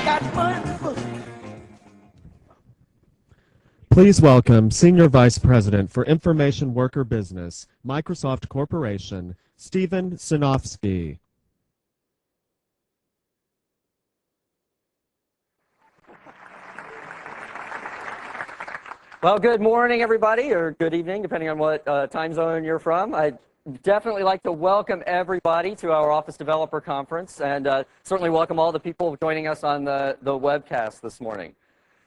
got money. Please welcome Senior Vice President for Information Worker Business, Microsoft Corporation, Stephen Sinofsky. Well, good morning, everybody, or good evening, depending on what time zone you're from. I'd definitely like to welcome everybody to our Office Developer Conference, and certainly welcome all the people joining us on the webcast this morning.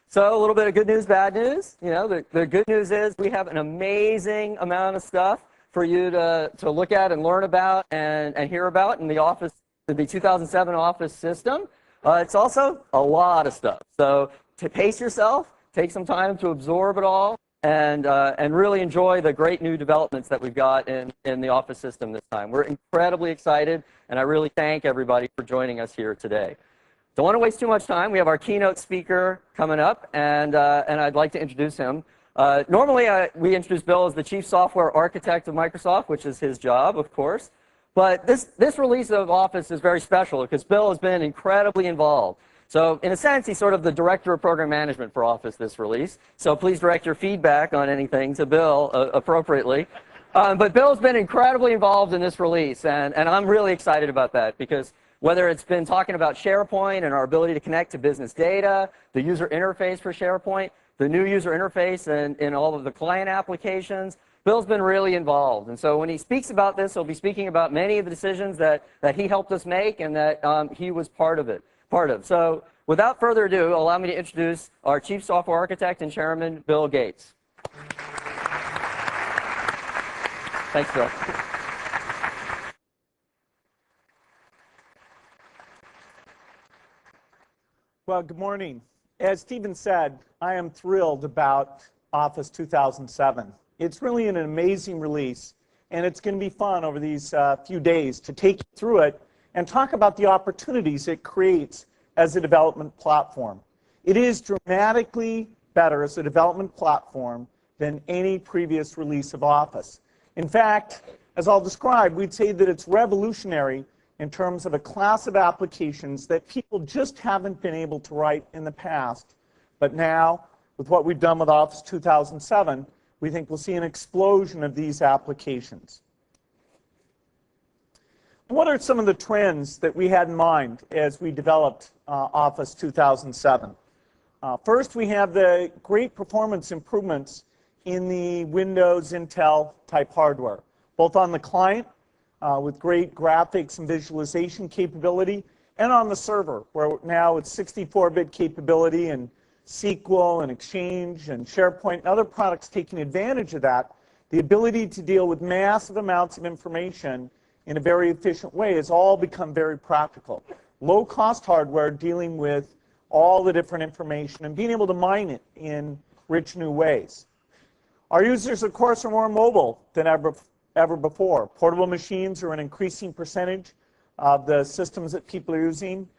So a little bit of good news, bad news. You know, the good news is we have an amazing amount of stuff for you to look at and learn about and hear about in the Office, the 2007 Office system. It's also a lot of stuff. So to pace yourself, take some time to absorb it all, and really enjoy the great new developments that we've got in the Office system this time. We're incredibly excited, and I really thank everybody for joining us here today. Don't want to waste too much time. We have our keynote speaker coming up, and I'd like to introduce him. Normally, we introduce Bill as the Chief Software Architect of Microsoft, which is his job, of course. But this release of Office is very special because Bill has been incredibly involved. So in a sense, he's sort of the Director of Program Management for Office this release. So please direct your feedback on anything to Bill appropriately. But Bill's been incredibly involved in this release, and I'm really excited about that because whether it's been talking about SharePoint and our ability to connect to business data, the user interface for SharePoint, the new user interface in all of the client applications, Bill's been really involved. And so when he speaks about this, he'll be speaking about many of the decisions that he helped us make and that he was part of. So without further ado, allow me to introduce our Chief Software Architect and Chairman, Bill Gates. Thanks, Bill. Well, good morning. As Stephen said, I am thrilled about Office 2007. It's really an amazing release, and it's going to be fun over these few days to take you through it and talk about the opportunities it creates as a development platform. It is dramatically better as a development platform than any previous release of Office. In fact, as I'll describe, we'd say that it's revolutionary in terms of a class of applications that people just haven't been able to write in the past. But now, with what we've done with Office 2007, we think we'll see an explosion of these applications. What are some of the trends that we had in mind as we developed Office 2007? First, we have the great performance improvements in the Windows Intel type hardware, both on the client with great graphics and visualization capability, and on the server, where now it's 64-bit capability and SQL and Exchange and SharePoint and other products taking advantage of that. The ability to deal with massive amounts of information in a very efficient way has all become very practical. Low-cost hardware dealing with all the different information and being able to mine it in rich new ways. Our users, of course, are more mobile than ever before. Portable machines are an increasing percentage of the systems that people are using.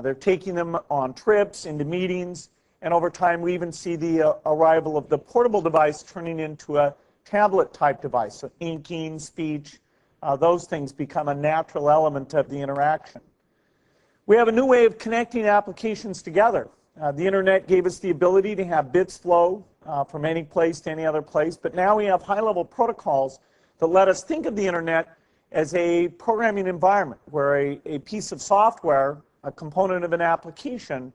They're taking them on trips, into meetings, and over time we even see the arrival of the portable device turning into a tablet-type device, so inking, speech, those things become a natural element of the interaction. We have a new way of connecting applications together. The internet gave us the ability to have bits flow from any place to any other place, but now we have high-level protocols that let us think of the internet as a programming environment where a piece of software, a component of an application,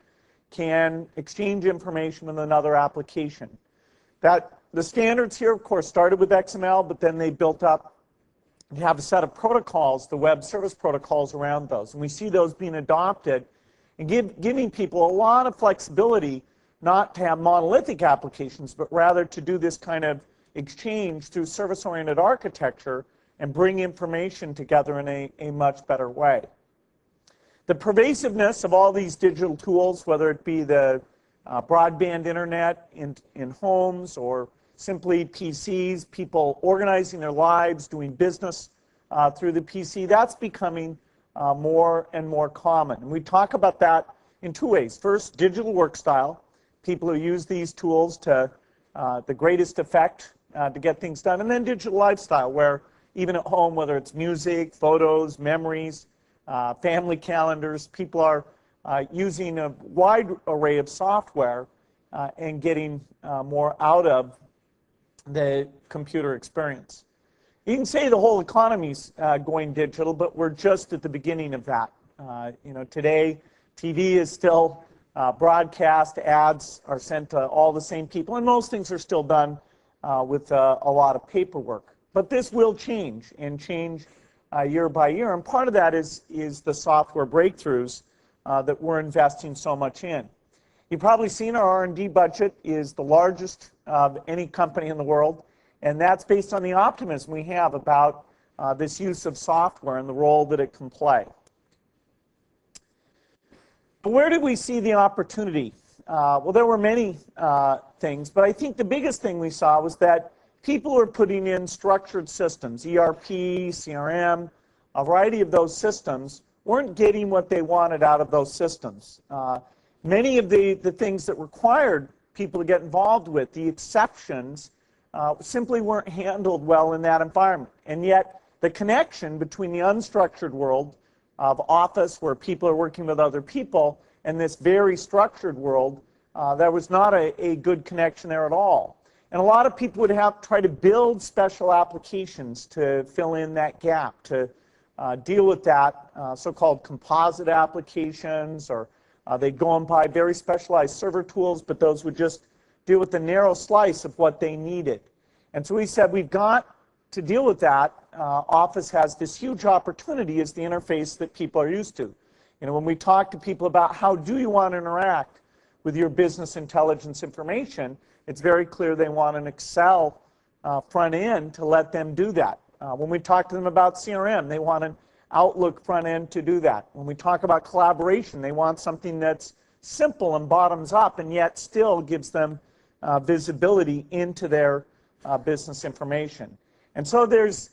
can exchange information with another application. The standards here, of course, started with XML, but then they built up. You have a set of protocols, the web service protocols around those, and we see those being adopted and giving people a lot of flexibility not to have monolithic applications, but rather to do this kind of exchange through service-oriented architecture and bring information together in a much better way. The pervasiveness of all these digital tools, whether it be the broadband internet in homes or simply PCs, people organizing their lives, doing business through the PC, that's becoming more and more common. And we talk about that in two ways. First, digital work style. People who use these tools to the greatest effect to get things done. And then digital lifestyle, where even at home, whether it's music, photos, memories, family calendars, people are using a wide array of software and getting more out of the computer experience. You can say the whole economy's going digital, but we're just at the beginning of that. Today, TV is still broadcast, ads are sent to all the same people, and most things are still done with a lot of paperwork. But this will change, and change year by year, and part of that is the software breakthroughs that we're investing so much in. You've probably seen our R&D budget is the largest of any company in the world, and that's based on the optimism we have about this use of software and the role that it can play. But where did we see the opportunity? Well, there were many things, but I think the biggest thing we saw was that people are putting in structured systems, ERP, CRM, a variety of those systems, weren't getting what they wanted out of those systems. Many of the things that required people to get involved with, the exceptions, simply weren't handled well in that environment. And yet, the connection between the unstructured world of Office, where people are working with other people, and this very structured world, there was not a good connection there at all. And a lot of people would try to build special applications to fill in that gap, to deal with that, so-called composite applications, or they'd go and buy very specialized server tools, but those would just deal with the narrow slice of what they needed. And so we said, we've got to deal with that. Office has this huge opportunity as the interface that people are used to. When we talk to people about how do you want to interact with your business intelligence information, it's very clear they want an Excel front end to let them do that. When we talk to them about CRM, they want an Outlook front end to do that. When we talk about collaboration, they want something that's simple and bottoms up and yet still gives them visibility into their business information. And so there's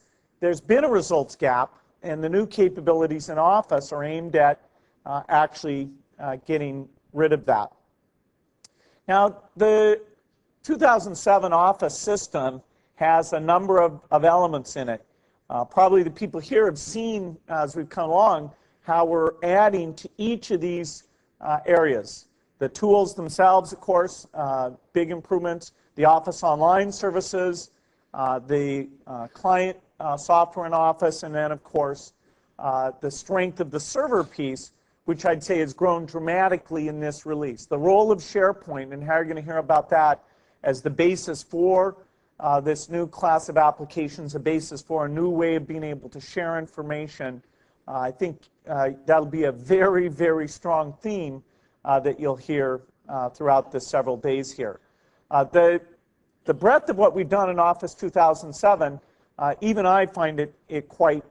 been a results gap, and the new capabilities in Office are aimed at actually getting rid of that. Now, the 2007 Office system has a number of elements in it. Probably the people here have seen, as we've come along, how we're adding to each of these areas. The tools themselves, of course, big improvements. The Office Online services, the client software in Office, and then, of course, the strength of the server piece, which I'd say has grown dramatically in this release. The role of SharePoint, and how you're going to hear about that as the basis for this new class of applications, a basis for a new way of being able to share information. I think that'll be a very, very strong theme that you'll hear throughout the several days here. The breadth of what we've done in Office 2007, even I find it quite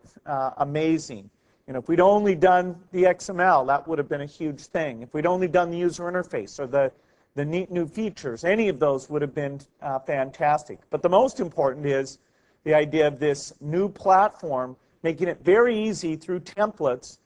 amazing. If we'd only done the XML, that would have been a huge thing. If we'd only done the user interface or the neat new features, any of those would have been fantastic. But the most important is the idea of this new platform, making it very easy through templates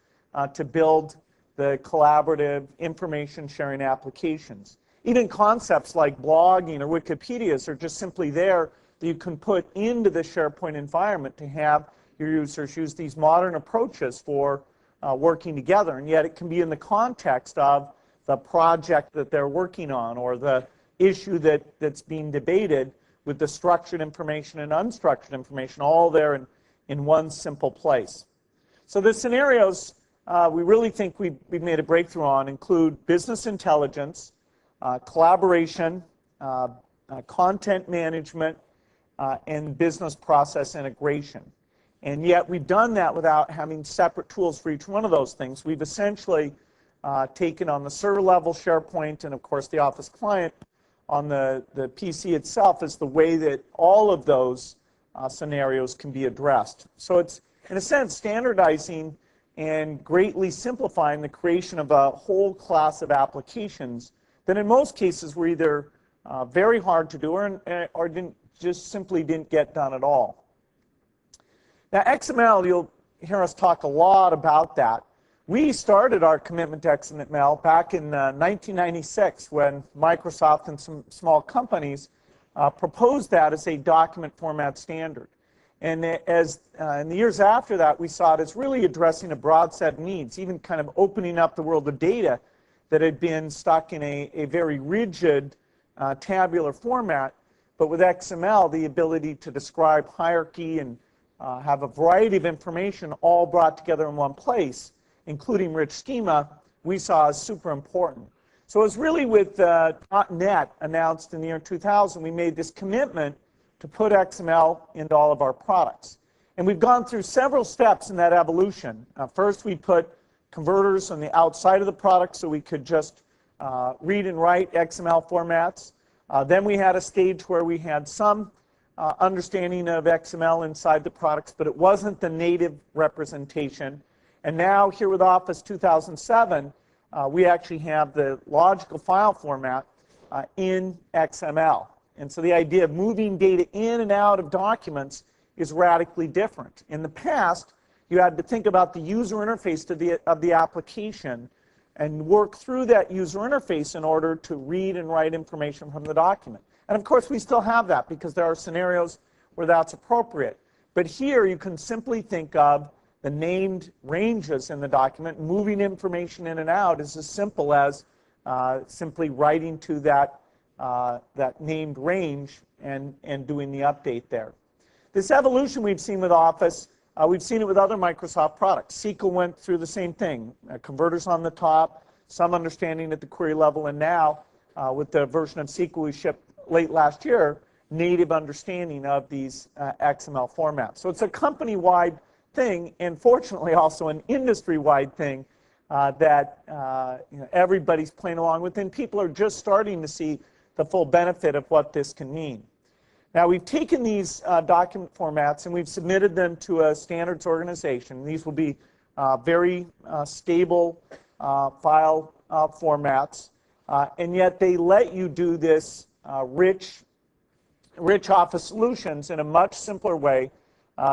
to build the collaborative information sharing applications. Even concepts like blogging or Wikipedias are just simply there that you can put into the SharePoint environment to have your users use these modern approaches for working together, and yet it can be in the context of the project that they're working on or the issue that's being debated, with the structured information and unstructured information all there in one simple place. So the scenarios we really think we've made a breakthrough on include business intelligence, collaboration, content management, and business process integration. And yet we've done that without having separate tools for each one of those things. We've essentially taken on the server level SharePoint and, of course, the Office client on the PC itself as the way that all of those scenarios can be addressed. So it's, in a sense, standardizing and greatly simplifying the creation of a whole class of applications that in most cases were either very hard to do or just simply didn't get done at all. Now, XML, you'll hear us talk a lot about that. We started our commitment to XML back in 1996 when Microsoft and some small companies proposed that as a document format standard. And as in the years after that, we saw it as really addressing a broad set of needs, even kind of opening up the world of data that had been stuck in a very rigid tabular format, but with XML, the ability to describe hierarchy and have a variety of information all brought together in one place, including rich schema, we saw as super important. So it was really with .NET announced in the year 2000, we made this commitment to put XML into all of our products. And we've gone through several steps in that evolution. First, we put converters on the outside of the product so we could just read and write XML formats. Then we had a stage where we had some understanding of XML inside the products, but it wasn't the native representation. And now here with Office 2007, we actually have the logical file format in XML. And so the idea of moving data in and out of documents is radically different. In the past, you had to think about the user interface of the application and work through that user interface in order to read and write information from the document. And of course, we still have that because there are scenarios where that's appropriate. But here, you can simply think of the named ranges in the document. Moving information in and out is as simple as simply writing to that named range and doing the update there. This evolution we've seen with Office, we've seen it with other Microsoft products. SQL went through the same thing. Converters on the top, some understanding at the query level, and now with the version of SQL we shipped late last year, native understanding of these XML formats. So it's a company-wide thing, and fortunately also an industry-wide thing that everybody's playing along with, and people are just starting to see the full benefit of what this can mean. Now, we've taken these document formats and we've submitted them to a standards organization. These will be very stable file formats, and yet they let you do this rich Office solutions in a much simpler way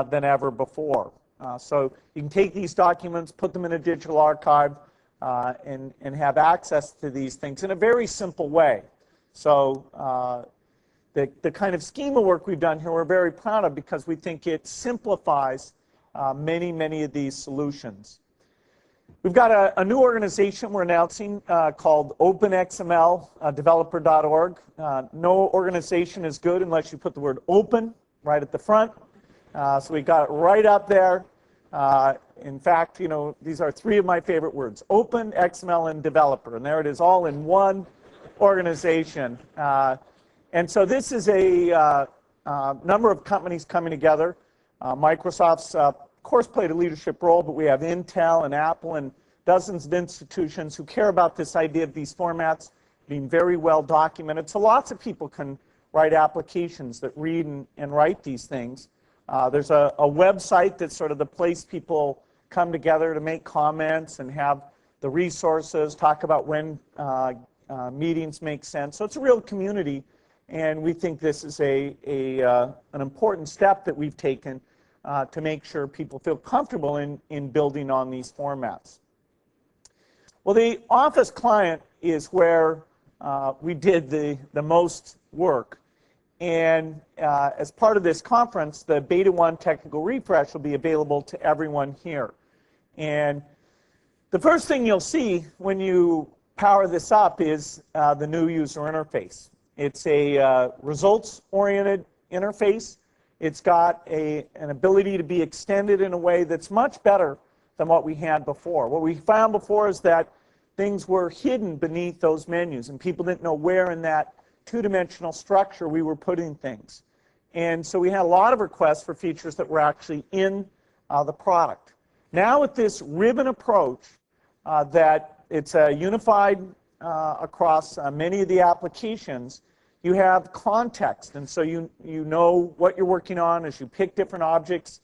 than ever before. So you can take these documents, put them in a digital archive, and have access to these things in a very simple way. So the kind of schema work we've done here, we're very proud of because we think it simplifies many of these solutions. We've got a new organization we're announcing called OpenXMLDeveloper.org. No organization is good unless you put the word open right at the front. So we got it right up there. In fact, these are three of my favorite words: open, XML, and developer. And there it is, all in one organization. And so this is a number of companies coming together. Microsoft's, of course, played a leadership role, but we have Intel and Apple and dozens of institutions who care about this idea of these formats being very well documented. So lots of people can write applications that read and write these things. There's a website that's sort of the place people come together to make comments and have the resources, talk about when meetings make sense. So it's a real community, and we think this is an important step that we've taken to make sure people feel comfortable in building on these formats. Well, the Office client is where we did the most work. And as part of this conference, the Beta 1 technical refresh will be available to everyone here. And the first thing you'll see when you power this up is the new user interface. It's a results-oriented interface. It's got an ability to be extended in a way that's much better than what we had before. What we found before is that things were hidden beneath those menus, and people didn't know where in that two-dimensional structure we were putting things. And so we had a lot of requests for features that were actually in the product. Now with this ribbon approach, that it's unified across many of the applications, you have context, and so you know what you're working on as you pick different objects.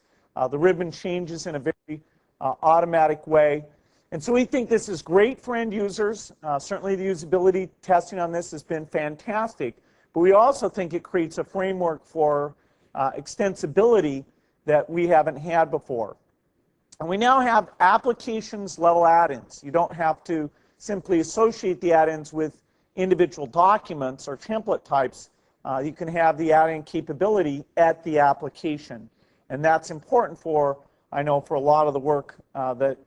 The ribbon changes in a very automatic way. And so we think this is great for end users. Certainly the usability testing on this has been fantastic, but we also think it creates a framework for extensibility that we haven't had before. And we now have applications level add-ins. You don't have to simply associate the add-ins with individual documents or template types. You can have the add-in capability at the application. And that's important for, I know, for a lot of the work that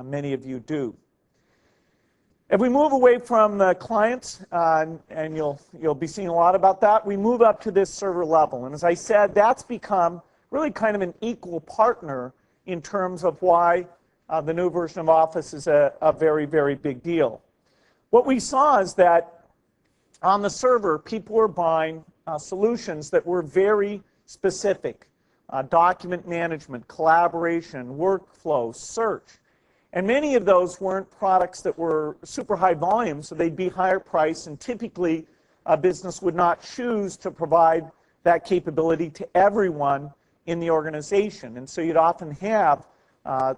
many of you do. If we move away from the clients, and you'll be seeing a lot about that, we move up to this server level. And as I said, that's become really kind of an equal partner in terms of why the new version of Office is a very, very big deal. What we saw is that on the server, people were buying solutions that were very specific. Document management, collaboration, workflow, search. And many of those weren't products that were super high volume, so they'd be higher priced, and typically a business would not choose to provide that capability to everyone in the organization. And so you'd often have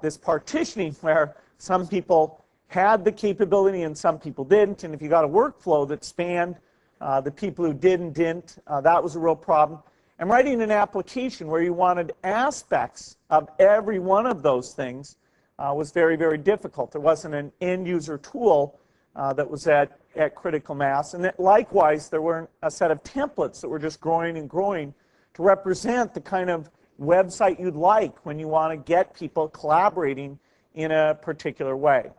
this partitioning where some people had the capability and some people didn't, and if you got a workflow that spanned the people who did and didn't, that was a real problem. And writing an application where you wanted aspects of every one of those things was very, very difficult. There wasn't an end-user tool that was at critical mass. And that likewise, there weren't a set of templates that were just growing and growing to represent the kind of website you'd like when you want to get people collaborating in a particular way.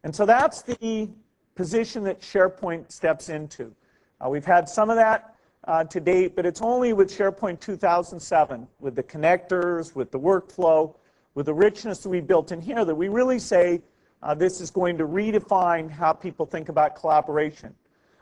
And so that's the position that SharePoint steps into. We've had some of that to date, but it's only with SharePoint 2007, with the connectors, with the workflow, with the richness that we built in here, that we really say this is going to redefine how people think about collaboration.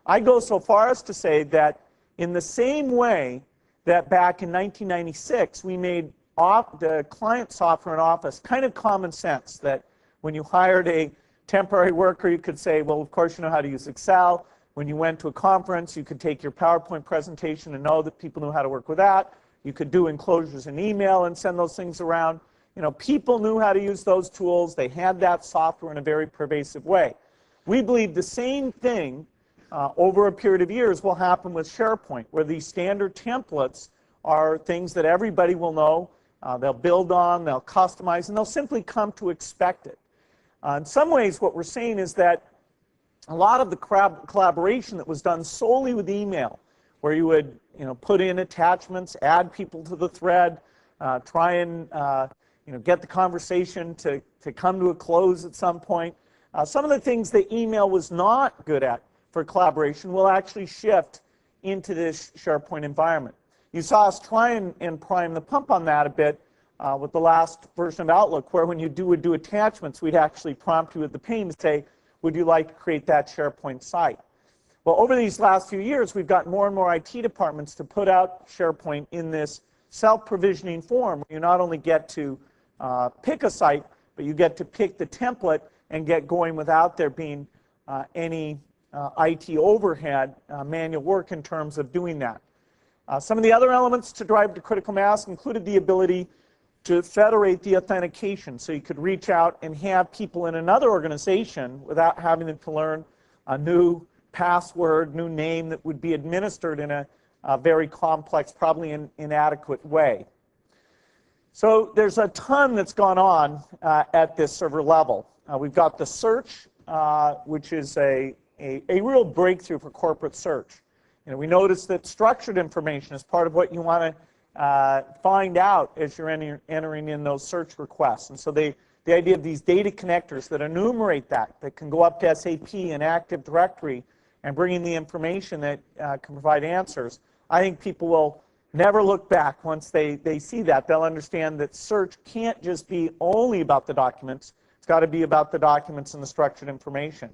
I go so far as to say that in the same way that back in 1996 we made the client software in Office kind of common sense, that when you hired a temporary worker, you could say, well, of course you know how to use Excel. When you went to a conference, you could take your PowerPoint presentation and know that people knew how to work with that. You could do enclosures in email and send those things around. You know, people knew how to use those tools. They had that software in a very pervasive way. We believe the same thing over a period of years will happen with SharePoint, where these standard templates are things that everybody will know. They'll build on, they'll customize, and they'll simply come to expect it. In some ways, what we're saying is that a lot of the collaboration that was done solely with email, where you would put in attachments, add people to the thread, try and get the conversation to come to a close at some point. Some of the things that email was not good at for collaboration will actually shift into this SharePoint environment. You saw us try and prime the pump on that a bit with the last version of Outlook, where when you would do attachments, we'd actually prompt you at the pane to say, would you like to create that SharePoint site? Well, over these last few years, we've got more and more IT departments to put out SharePoint in this self-provisioning form, where you not only get to pick a site, but you get to pick the template and get going without there being any IT overhead, manual work in terms of doing that. Some of the other elements to drive to critical mass included the ability to federate the authentication, so you could reach out and have people in another organization without having them to learn a new password, new name that would be administered in a very complex, probably inadequate way. So there's a ton that's gone on at this server level. We've got the search, which is a real breakthrough for corporate search. We noticed that structured information is part of what you want to find out as you're entering in those search requests. And so the idea of these data connectors that enumerate that can go up to SAP and Active Directory and bring in the information that can provide answers, I think people will never look back once they see that. They'll understand that search can't just be only about the documents. It's got to be about the documents and the structured information.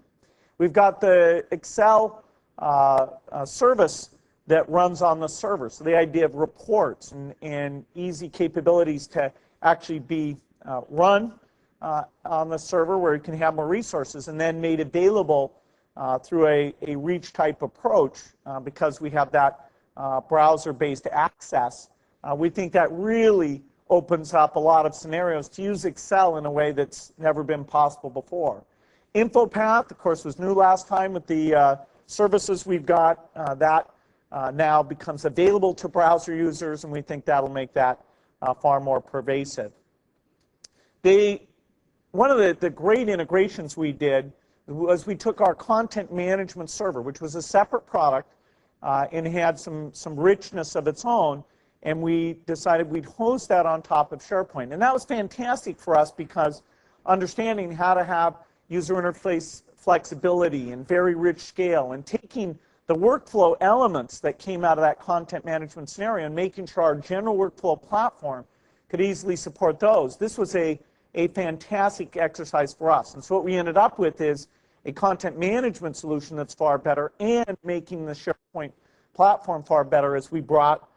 We've got the Excel service that runs on the server. So the idea of reports and easy capabilities to actually be run on the server, where you can have more resources, and then made available through a reach type approach because we have that browser-based access. We think that really opens up a lot of scenarios to use Excel in a way that's never been possible before. InfoPath, of course, was new last time with the services we've got. That now becomes available to browser users, and we think that'll make that far more pervasive. One of the great integrations we did was we took our content management server, which was a separate product and had some richness of its own, and we decided we'd host that on top of SharePoint. And that was fantastic for us because understanding how to have user interface flexibility and very rich scale, and taking the workflow elements that came out of that content management scenario and making sure our general workflow platform could easily support those. This was a fantastic exercise for us. And so what we ended up with is a content management solution that's far better and making the SharePoint platform far better as we brought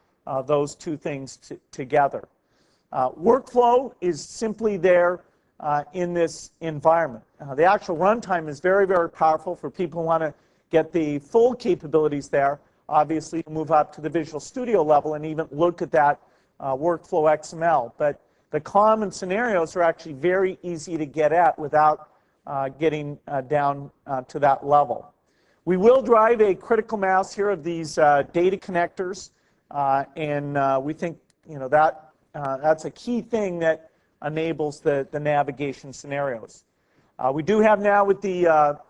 those two things together. Workflow is simply there in this environment. The actual runtime is very, very powerful for people who want to get the full capabilities there. Obviously, move up to the Visual Studio level and even look at that workflow XML. But the common scenarios are actually very easy to get at without getting down to that level. We will drive a critical mass here of these data connectors, and we think that's a key thing that enables the navigation scenarios. We do have now with the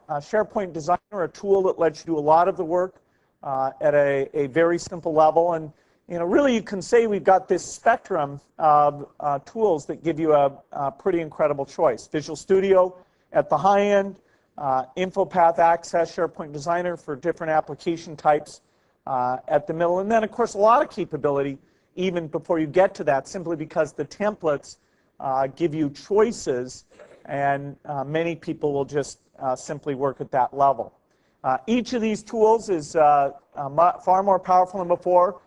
SharePoint Designer a tool that lets you do a lot of the work at a very simple level. And really you can say we've got this spectrum of tools that give you a pretty incredible choice. Visual Studio at the high end, InfoPath Access, SharePoint Designer for different application types at the middle. And then, of course, a lot of capability even before you get to that, simply because the templates give you choices, and many people will just simply work at that level. Each of these tools is far more powerful than before.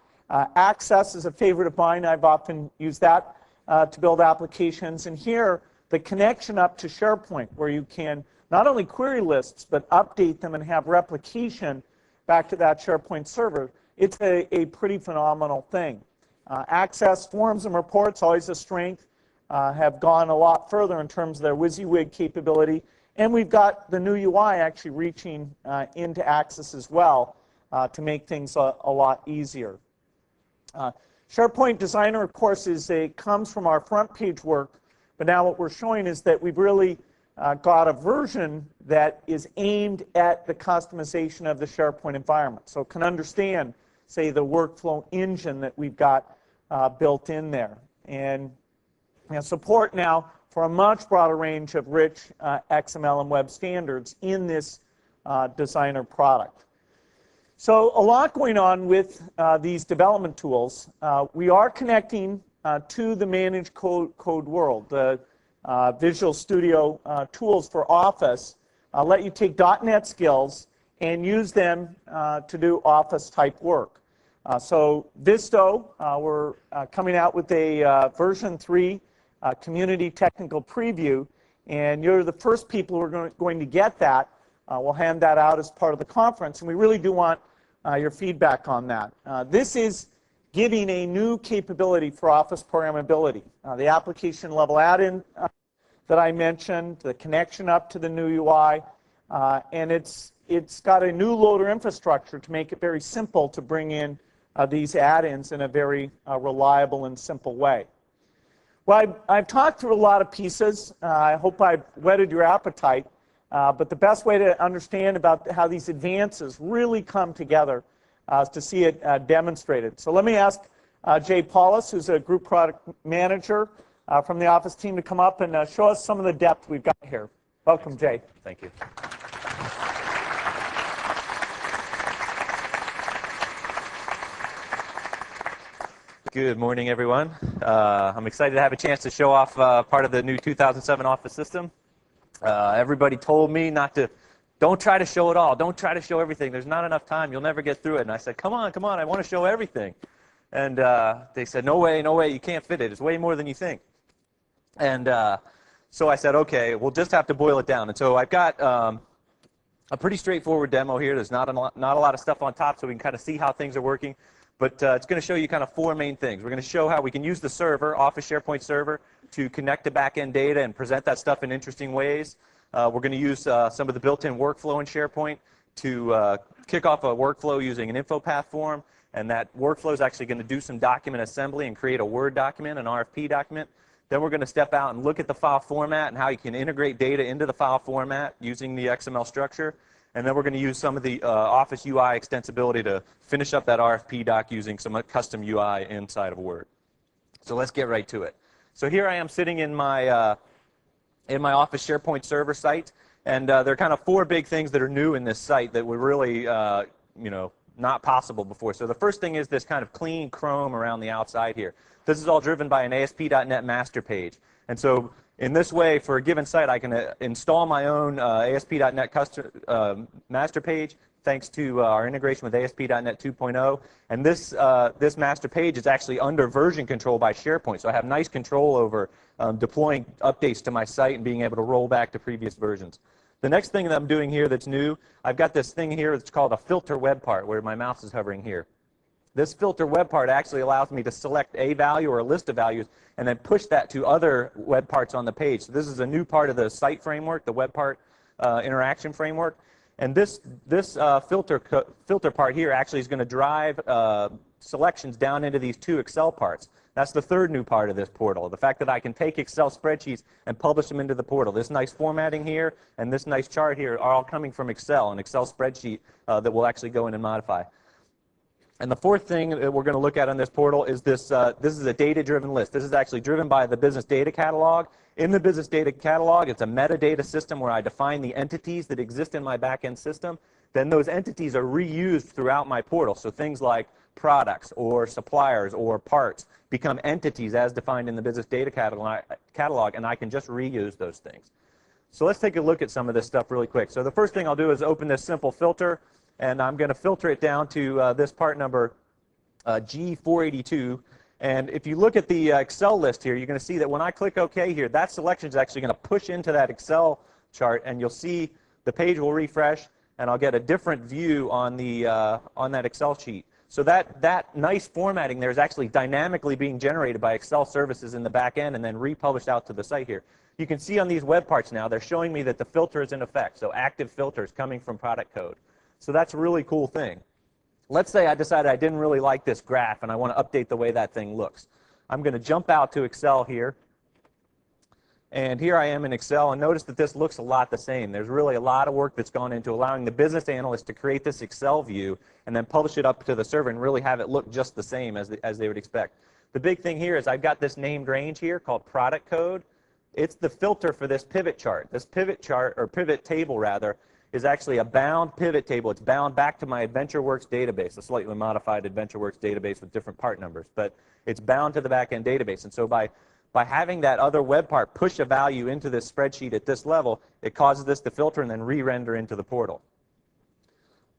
Access is a favorite of mine. I've often used that to build applications. And here, the connection up to SharePoint, where you can not only query lists, but update them and have replication back to that SharePoint server. It's a pretty phenomenal thing. Access, forms, and reports, always a strength, have gone a lot further in terms of their WYSIWYG capability. And we've got the new UI actually reaching into Access as well to make things a lot easier. SharePoint Designer, of course, comes from our front page work, but now what we're showing is that we've really got a version that is aimed at the customization of the SharePoint environment. So it can understand, say, the workflow engine that we've got built in there. And support now for a much broader range of rich XML and web standards in this Designer product. So a lot going on with these development tools. We are connecting to the managed code world. The Visual Studio tools for Office let you take .NET skills and use them to do Office-type work. So Visto, we're coming out with a version 3 community technical preview, and you're the first people who are going to get that. We'll hand that out as part of the conference, and we really do want your feedback on that. This is giving a new capability for Office programmability. The application level add-in that I mentioned, the connection up to the new UI, and it's got a new loader infrastructure to make it very simple to bring in these add-ins in a very reliable and simple way. Well, I've talked through a lot of pieces. I hope I've whetted your appetite. But the best way to understand about how these advances really come together is to see it demonstrated. So let me ask Jay Paulus, who's a group product manager from the Office team, to come up and show us some of the depth we've got here. Welcome, Jay. Thank you. Good morning, everyone. I'm excited to have a chance to show off part of the new 2007 Office system. Everybody told me don't try to show it all. Don't try to show everything. There's not enough time. You'll never get through it. And I said, come on, I want to show everything. And they said, no way, you can't fit it. It's way more than you think. And so I said, okay, we'll just have to boil it down. And so I've got a pretty straightforward demo here. There's not a lot of stuff on top, so we can kind of see how things are working. But it's going to show you kind of four main things. We're going to show how we can use the server, Office SharePoint server, to connect to back-end data and present that stuff in interesting ways. We're going to use some of the built-in workflow in SharePoint to kick off a workflow using an InfoPath form, and that workflow is actually going to do some document assembly and create a Word document, an RFP document. Then we're going to step out and look at the file format and how you can integrate data into the file format using the XML structure. And then we're going to use some of the Office UI extensibility to finish up that RFP doc using some custom UI inside of Word. So let's get right to it. So here I am sitting in my Office SharePoint server site, And there are kind of four big things that are new in this site that were really, not possible before. So the first thing is this kind of clean chrome around the outside here. This is all driven by an ASP.NET master page. And so in this way, for a given site, I can install my own ASP.NET master page thanks to our integration with ASP.NET 2.0. And this master page is actually under version control by SharePoint. So I have nice control over deploying updates to my site and being able to roll back to previous versions. The next thing that I'm doing here that's new, I've got this thing here that's called a filter web part, where my mouse is hovering here. This filter web part actually allows me to select a value or a list of values and then push that to other web parts on the page. So this is a new part of the site framework, the web part interaction framework. And this filter part here actually is going to drive selections down into these two Excel parts. That's the third new part of this portal, the fact that I can take Excel spreadsheets and publish them into the portal. This nice formatting here and this nice chart here are all coming from Excel, an Excel spreadsheet that we'll actually go in and modify. And the fourth thing that we're going to look at on this portal is this. This is a data-driven list. This is actually driven by the Business Data Catalog. In the Business Data Catalog, it's a metadata system where I define the entities that exist in my back-end system. Then those entities are reused throughout my portal. So things like products or suppliers or parts become entities as defined in the Business Data Catalog, and I can just reuse those things. So let's take a look at some of this stuff really quick. So the first thing I'll do is open this simple filter, and I'm going to filter it down to this part number G482. And if you look at the Excel list here, you're going to see that when I click OK here, that selection is actually going to push into that Excel chart, and you'll see the page will refresh, and I'll get a different view on that Excel sheet. So that nice formatting there is actually dynamically being generated by Excel services in the back end and then republished out to the site here. You can see on these web parts now, they're showing me that the filter is in effect, so active filters coming from product code. So that's a really cool thing. Let's say I decided I didn't really like this graph and I want to update the way that thing looks. I'm going to jump out to Excel here. And here I am in Excel, and notice that this looks a lot the same. There's really a lot of work that's gone into allowing the business analyst to create this Excel view and then publish it up to the server and really have it look just the same as they would expect. The big thing here is I've got this named range here called product code. It's the filter for this pivot chart. This pivot chart, or pivot table rather, is actually a bound pivot table. It's bound back to my AdventureWorks database, a slightly modified AdventureWorks database with different part numbers. But it's bound to the back-end database. And so by having that other web part push a value into this spreadsheet at this level, it causes this to filter and then re-render into the portal.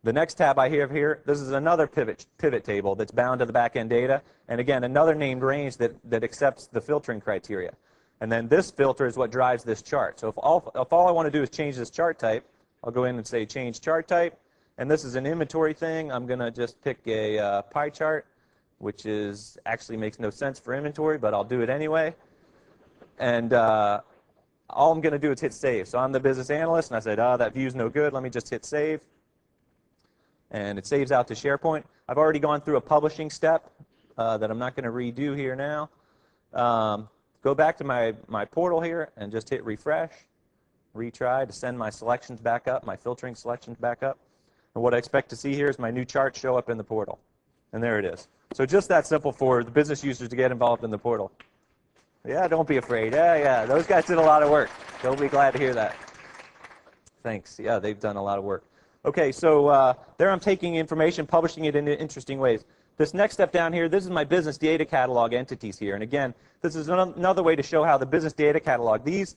The next tab I have here, this is another pivot table that's bound to the back-end data. And again, another named range that accepts the filtering criteria. And then this filter is what drives this chart. So if all I want to do is change this chart type, I'll go in and say change chart type. And this is an inventory thing. I'm going to just pick a pie chart, which actually makes no sense for inventory, but I'll do it anyway. And all I'm going to do is hit save. So I'm the business analyst, and I said, that view's no good. Let me just hit save. And it saves out to SharePoint. I've already gone through a publishing step that I'm not going to redo here now. Go back to my portal here and just hit refresh, retry to send my selections back up, my filtering selections back up. And what I expect to see here is my new chart show up in the portal. And there it is. So just that simple for the business users to get involved in the portal. Yeah, don't be afraid. Yeah, those guys did a lot of work. They'll be glad to hear that. Thanks. Yeah, they've done a lot of work. Okay, so there I'm taking information, publishing it in interesting ways. This next step down here, this is my business data catalog entities here. And again, this is another way to show how the business data catalog, these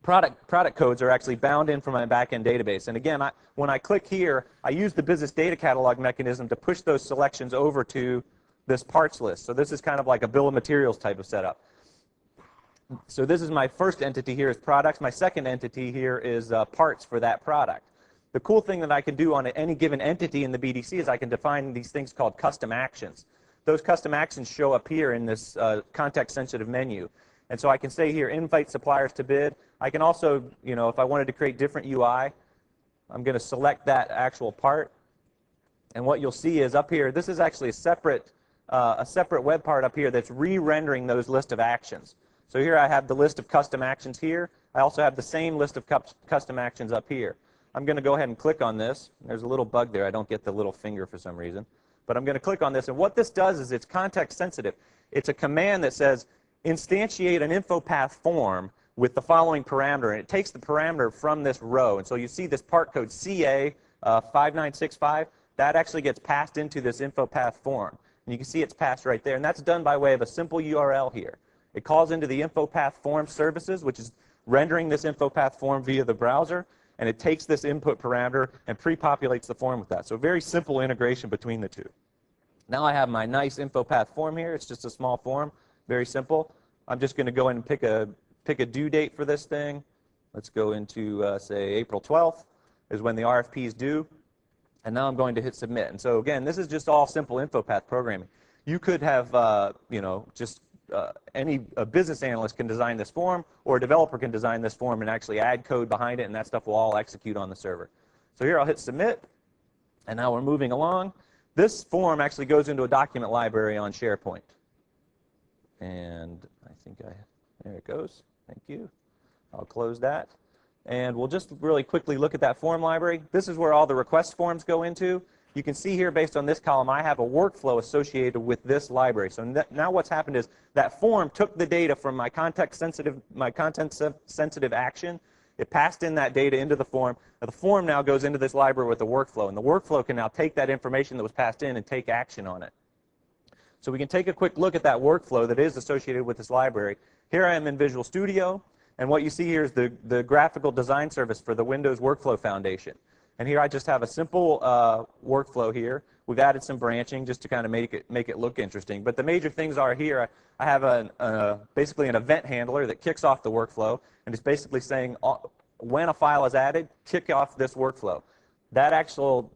product codes are actually bound in from my back-end database. And again, when I click here, I use the business data catalog mechanism to push those selections over to this parts list. So this is kind of like a bill of materials type of setup. So this is my first entity here is products. My second entity here is parts for that product. The cool thing that I can do on any given entity in the BDC is I can define these things called custom actions. Those custom actions show up here in this context-sensitive menu. And so I can say here, invite suppliers to bid. I can also, if I wanted to create different UI, I'm going to select that actual part. And what you'll see is up here, this is actually a separate web part up here that's re-rendering those list of actions. So here I have the list of custom actions here. I also have the same list of custom actions up here. I'm going to go ahead and click on this. There's a little bug there. I don't get the little finger for some reason. But I'm going to click on this. And what this does is it's context sensitive. It's a command that says instantiate an info path form with the following parameter, and it takes the parameter from this row. And so you see this part code CA 5965, that actually gets passed into this info path form. And you can see it's passed right there, and that's done by way of a simple URL here. It calls into the info path form services, which is rendering this info path form via the browser, and it takes this input parameter and pre-populates the form with that. So very simple integration between the two. Now I have my nice info path form here. It's just a small form, very simple. I'm just going to go in and pick a due date for this thing. Let's go into, say, April 12th is when the RFP is due. And now I'm going to hit submit. And so again, this is just all simple info path programming. You could have, you know, just a business analyst can design this form, or a developer can design this form and actually add code behind it, and that stuff will all execute on the server. So here I'll hit submit, and now we're moving along. This form actually goes into a document library on SharePoint. And I think there it goes. Thank you. I'll close that. And we'll just really quickly look at that form library. This is where all the request forms go into. You can see here, based on this column, I have a workflow associated with this library. So now what's happened is that form took the data from my content-sensitive action. It passed in that data into the form. Now, the form now goes into this library with the workflow, and the workflow can now take that information that was passed in and take action on it. So we can take a quick look at that workflow that is associated with this library. Here I am in Visual Studio, and what you see here is the graphical design service for the Windows Workflow Foundation. And here I just have a simple workflow here. We've added some branching just to kind of make it look interesting. But the major things are here, I have basically an event handler that kicks off the workflow, and it's basically saying when a file is added, kick off this workflow. That actual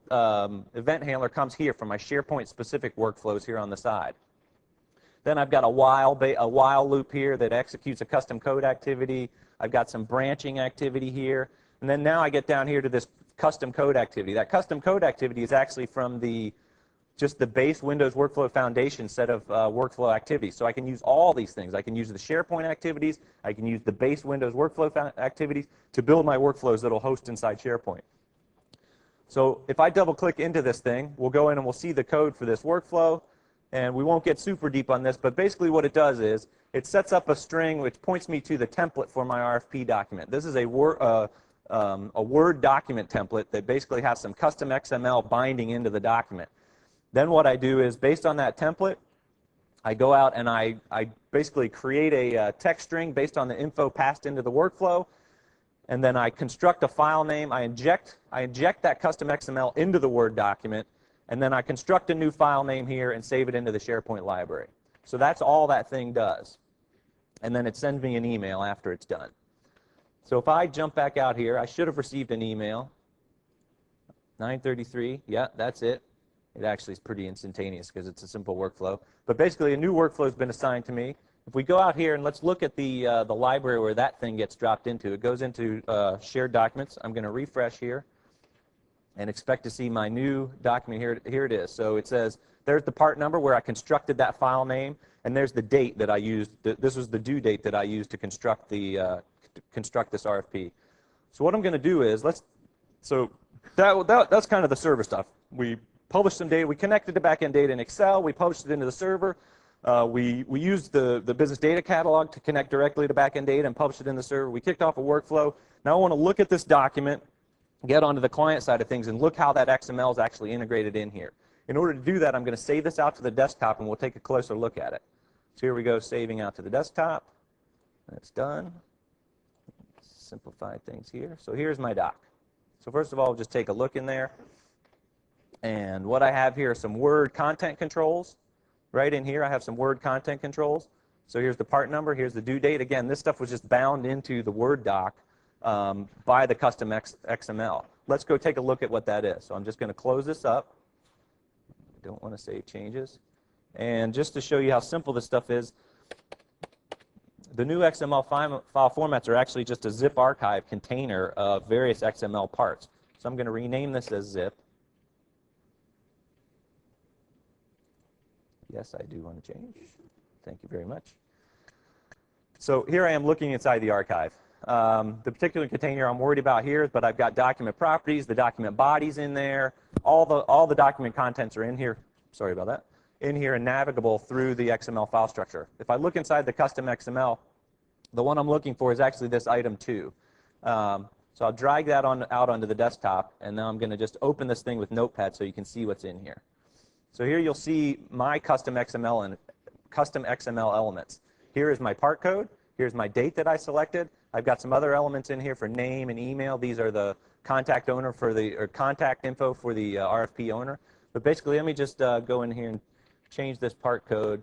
event handler comes here from my SharePoint specific workflows here on the side. Then I've got a while loop here that executes a custom code activity. I've got some branching activity here. And then now I get down here to this custom code activity. That custom code activity is actually from just the base Windows Workflow Foundation set of workflow activities. So I can use all these things. I can use the SharePoint activities. I can use the base Windows Workflow activities to build my workflows that will host inside SharePoint. So if I double click into this thing, we'll go in and we'll see the code for this workflow. And we won't get super deep on this, but basically what it does is it sets up a string which points me to the template for my RFP document. This is a Word document template that basically has some custom XML binding into the document. Then what I do is, based on that template, I go out and I basically create a text string based on the info passed into the workflow, and then I construct a file name. I inject that custom XML into the Word document, and then I construct a new file name here and save it into the SharePoint library. So that's all that thing does. And then it sends me an email after it's done. So if I jump back out here, I should have received an email. 9:33, yeah, that's it. It actually is pretty instantaneous because it's a simple workflow. But basically, a new workflow has been assigned to me. If we go out here and let's look at the library where that thing gets dropped into, it goes into shared documents. I'm going to refresh here and expect to see my new document here. Here it is. So it says, there's the part number where I constructed that file name, and there's the date that I used. This was the due date that I used to construct this RFP. So what I'm going to do is, that's kind of the server stuff. We published some data. We connected the backend data in Excel. We published it into the server. We used the business data catalog to connect directly to backend data and publish it in the server. We kicked off a workflow. Now I want to look at this document, get onto the client side of things, and look how that XML is actually integrated in here. In order to do that, I'm going to save this out to the desktop, and we'll take a closer look at it. So here we go, saving out to the desktop. That's done. Simplify things here. So here's my doc. So first of all, we'll just take a look in there. And what I have here are some Word content controls. Right in here, I have some Word content controls. So here's the part number. Here's the due date. Again, this stuff was just bound into the Word doc by the custom XML. Let's go take a look at what that is. So I'm just going to close this up. I don't want to save changes. And just to show you how simple this stuff is, the new XML file formats are actually just a zip archive container of various XML parts. So I'm going to rename this as zip. Yes, I do want to change. Thank you very much. So here I am looking inside the archive. The particular container I'm worried about here, but I've got document properties, the document bodies in there, all the document contents are in here. Sorry about that. In here and navigable through the XML file structure. If I look inside the custom XML, The one I'm looking for is actually this item 2. So I'll drag that out onto the desktop, and now I'm going to just open this thing with Notepad so you can see what's in here. So here you'll see my custom XML elements. Here is my part code. Here's my date that I selected. I've got some other elements in here for name and email. These are the contact owner for the, or contact info for the RFP owner. But basically, let me just go in here and change this part code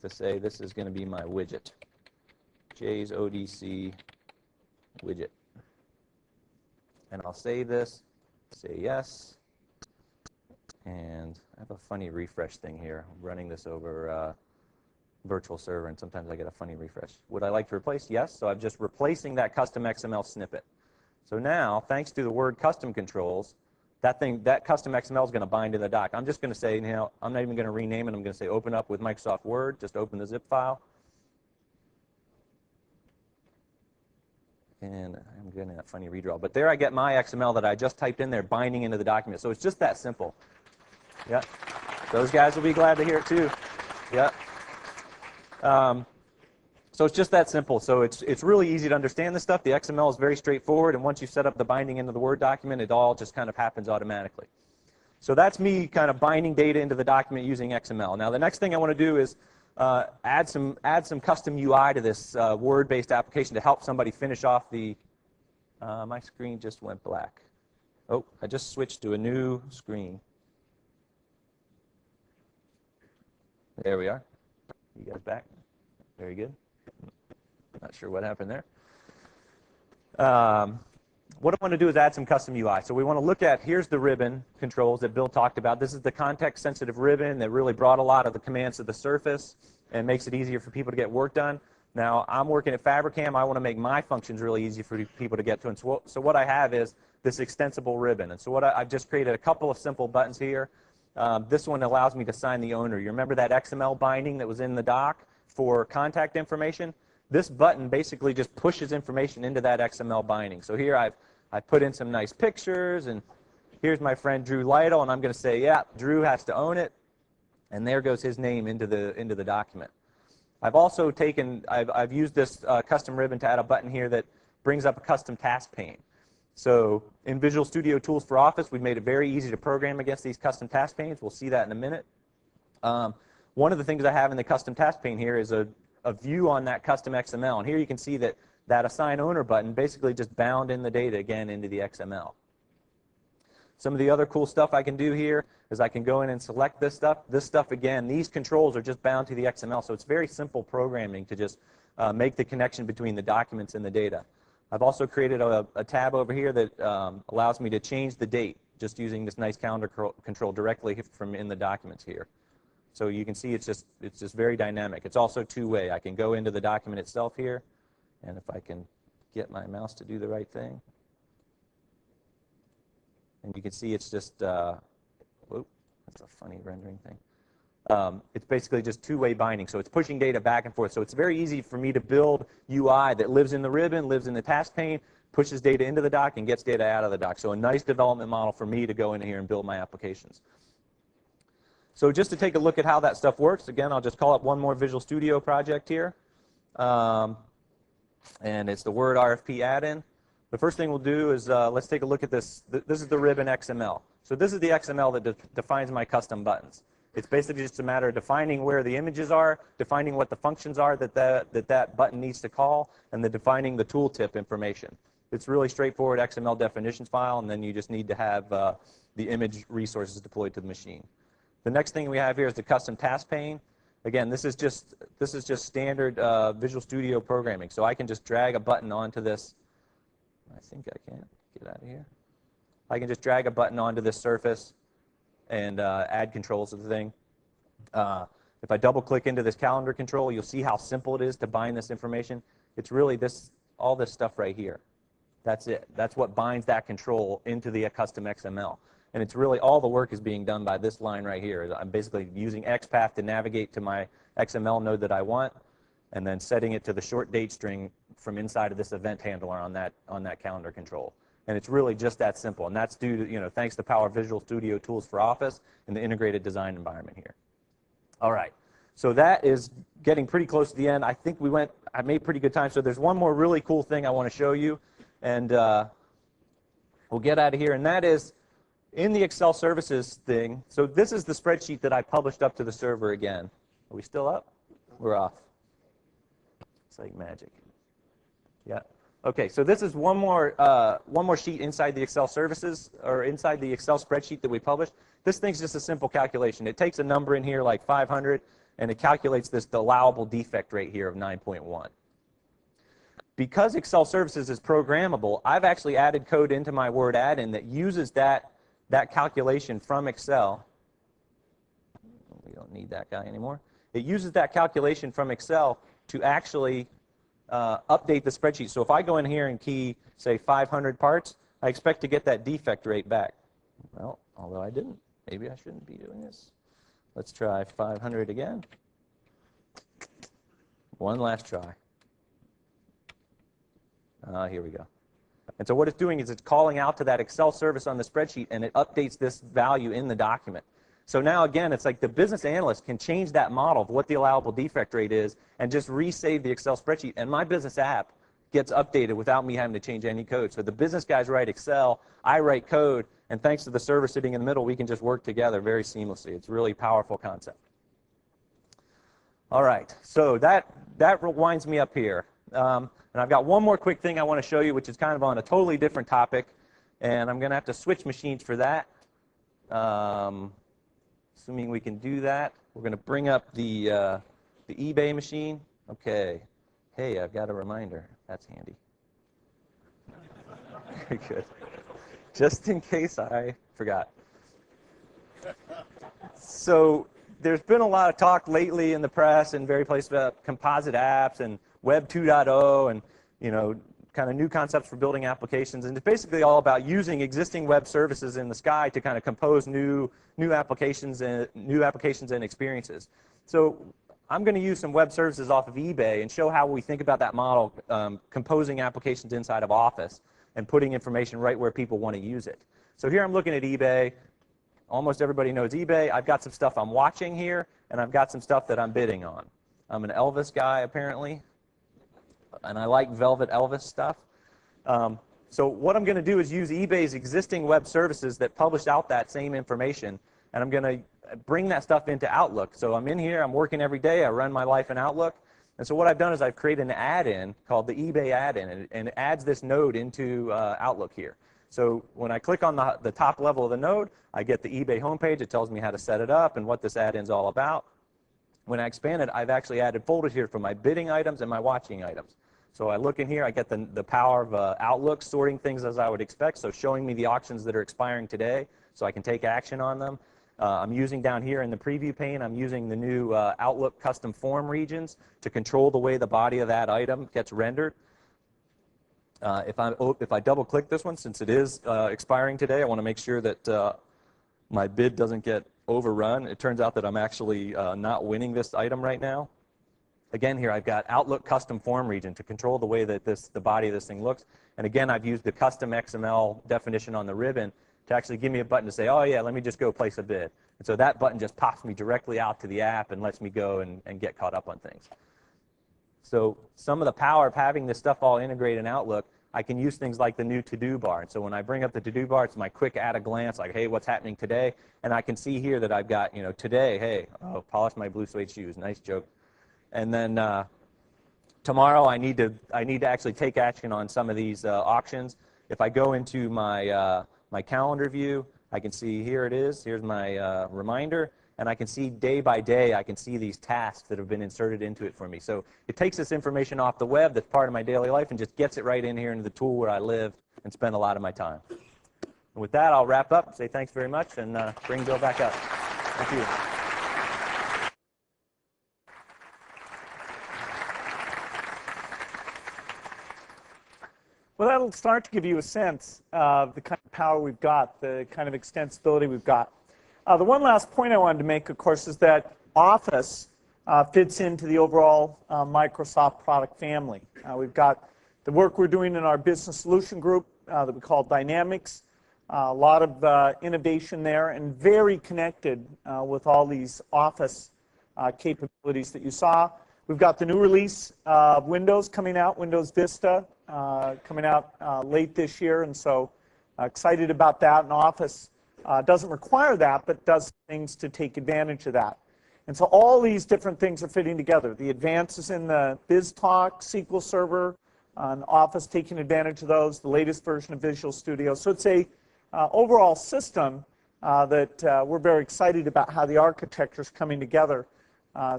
to say this is going to be my widget. J's ODC widget. And I'll save this, say yes. And I have a funny refresh thing here. I'm running this over virtual server, and sometimes I get a funny refresh. Would I like to replace? Yes. So I'm just replacing that custom XML snippet. So now, thanks to the word custom controls, that custom XML is going to bind to the doc. I'm just going to say, you know, I'm not even going to rename it. I'm going to say open up with Microsoft Word. Just open the zip file. And I'm getting that funny redraw. But there I get my XML that I just typed in there binding into the document. So it's just that simple. Yeah. Those guys will be glad to hear it too. Yeah. So it's just that simple. So it's really easy to understand this stuff. The XML is very straightforward, and once you set up the binding into the Word document, it all just kind of happens automatically. So that's me kind of binding data into the document using XML. Now the next thing I want to do is add some custom UI to this Word-based application to help somebody finish off the. My screen just went black. Oh, I just switched to a new screen. There we are. You guys back? Very good. Not sure what happened there. What I want to do is add some custom UI. So we want to look at, here's the ribbon controls that Bill talked about. This is the context-sensitive ribbon that really brought a lot of the commands to the surface and makes it easier for people to get work done. Now, I'm working at Fabricam. I want to make my functions really easy for people to get to. And so what I have is this extensible ribbon. And so I've just created a couple of simple buttons here. This one allows me to assign the owner. You remember that XML binding that was in the doc for contact information? This button basically just pushes information into that XML binding. So here I've put in some nice pictures, and here's my friend Drew Lytle, and I'm going to say, yeah, Drew has to own it, and there goes his name into the document. I've also I've used this custom ribbon to add a button here that brings up a custom task pane. So in Visual Studio Tools for Office, we've made it very easy to program against these custom task panes. We'll see that in a minute. One of the things I have in the custom task pane here is a view on that custom XML. And here you can see that Assign Owner button basically just bound in the data again into the XML. Some of the other cool stuff I can do here is I can go in and select this stuff. This stuff, again, these controls are just bound to the XML. So it's very simple programming to just make the connection between the documents and the data. I've also created a tab over here that allows me to change the date just using this nice calendar control directly from in the documents here. So you can see it's just very dynamic. It's also two-way. I can go into the document itself here, and if I can get my mouse to do the right thing, and you can see it's just, whoop, that's a funny rendering thing. It's basically just two-way binding, so it's pushing data back and forth. So it's very easy for me to build UI that lives in the ribbon, lives in the task pane, pushes data into the doc, and gets data out of the doc. So a nice development model for me to go in here and build my applications. So just to take a look at how that stuff works, again, I'll just call up one more Visual Studio project here. And it's the Word RFP add-in. The first thing we'll do is let's take a look at this. This is the ribbon XML. So this is the XML that defines my custom buttons. It's basically just a matter of defining where the images are, defining what the functions are that button needs to call, and then defining the tooltip information. It's really straightforward XML definitions file, and then you just need to have the image resources deployed to the machine. The next thing we have here is the custom task pane. Again, this is just standard Visual Studio programming. So I can just drag a button onto this. I think I can't get out of here. I can just drag a button onto this surface and add controls to the thing. If I double click into this calendar control, you'll see how simple it is to bind this information. It's really all this stuff right here. That's it. That's what binds that control into the custom XML. And it's really all the work is being done by this line right here. I'm basically using XPath to navigate to my XML node that I want, and then setting it to the short date string from inside of this event handler on that calendar control. And it's really just that simple. And that's due to, thanks to the power of Visual Studio Tools for Office and the integrated design environment here. All right. So that is getting pretty close to the end. I think I made pretty good time. So there's one more really cool thing I want to show you, and we'll get out of here, and that is in the Excel services thing. So this is the spreadsheet that I published up to the server again. Are we still up? We're off. It's like magic. Yeah. Okay, so this is one more sheet inside the Excel services, or inside the Excel spreadsheet that we published. This thing's just a simple calculation. It takes a number in here like 500, and it calculates the allowable defect rate here of 9.1. Because Excel services is programmable, I've actually added code into my Word add-in that uses that calculation from Excel. We don't need that guy anymore. It uses that calculation from Excel to actually update the spreadsheet. So if I go in here and key, say, 500 parts, I expect to get that defect rate back. Well, although I didn't. Maybe I shouldn't be doing this. Let's try 500 again. One last try. Here we go. And so what it's doing is it's calling out to that Excel service on the spreadsheet, and it updates this value in the document. So now, again, it's like the business analyst can change that model of what the allowable defect rate is and just resave the Excel spreadsheet, and my business app gets updated without me having to change any code. So the business guys write Excel, I write code, and thanks to the server sitting in the middle, we can just work together very seamlessly. It's a really powerful concept. All right, so that winds me up here. And I've got one more quick thing I want to show you, which is kind of on a totally different topic, and I'm going to have to switch machines for that. Assuming we can do that, we're going to bring up the eBay machine. Okay. Hey, I've got a reminder. That's handy. Very good. Just in case I forgot. So there's been a lot of talk lately in the press and various places about composite apps and Web 2.0 and, you know, kind of new concepts for building applications. And it's basically all about using existing web services in the sky to kind of compose new applications and experiences. So I'm going to use some web services off of eBay and show how we think about that model, composing applications inside of Office and putting information right where people want to use it. So here I'm looking at eBay. Almost everybody knows eBay. I've got some stuff I'm watching here, and I've got some stuff that I'm bidding on. I'm an Elvis guy, apparently, and I like Velvet Elvis stuff. So what I'm going to do is use eBay's existing web services that publish out that same information, and I'm going to bring that stuff into Outlook. So I'm in here, I'm working every day, I run my life in Outlook, and so what I've done is I've created an add-in called the eBay add-in, and it adds this node into Outlook here. So when I click on the top level of the node, I get the eBay homepage. It tells me how to set it up and what this add-in is all about. When I expand it, I've actually added folders here for my bidding items and my watching items. So I look in here, I get the power of Outlook, sorting things as I would expect, so showing me the auctions that are expiring today so I can take action on them. I'm using down here in the preview pane, I'm using the new Outlook custom form regions to control the way the body of that item gets rendered. If I double click this one, since it is expiring today, I want to make sure that my bid doesn't get overrun. It turns out that I'm actually not winning this item right now. Again, here I've got Outlook custom form region to control the way that the body of this thing looks. And again, I've used the custom XML definition on the ribbon to actually give me a button to say, oh yeah, let me just go place a bid. And so that button just pops me directly out to the app and lets me go and get caught up on things. So some of the power of having this stuff all integrated in Outlook, I can use things like the new to-do bar. And so when I bring up the to-do bar, it's my quick at-a-glance, like, hey, what's happening today? And I can see here that I've got, you know, today, hey, oh, polish my blue suede shoes, nice joke. And then tomorrow I need to actually take action on some of these auctions. If I go into my my calendar view, I can see here it is. Here's my reminder, and I can see day by day. I can see these tasks that have been inserted into it for me. So it takes this information off the web that's part of my daily life and just gets it right in here into the tool where I live and spend a lot of my time. And with that, I'll wrap up. Say thanks very much and bring Bill back up. Thank you. Well, that'll start to give you a sense of the kind of power we've got, the kind of extensibility we've got. The one last point I wanted to make, of course, is that Office fits into the overall Microsoft product family. We've got the work we're doing in our business solution group that we call Dynamics, a lot of innovation there, and very connected with all these Office capabilities that you saw. We've got the new release of Windows coming out, Windows Vista, coming out late this year, and so excited about that. And Office doesn't require that, but does things to take advantage of that. And so all these different things are fitting together. The advances in the BizTalk, SQL Server, Office taking advantage of those, the latest version of Visual Studio. So it's a overall system that we're very excited about how the architecture is coming together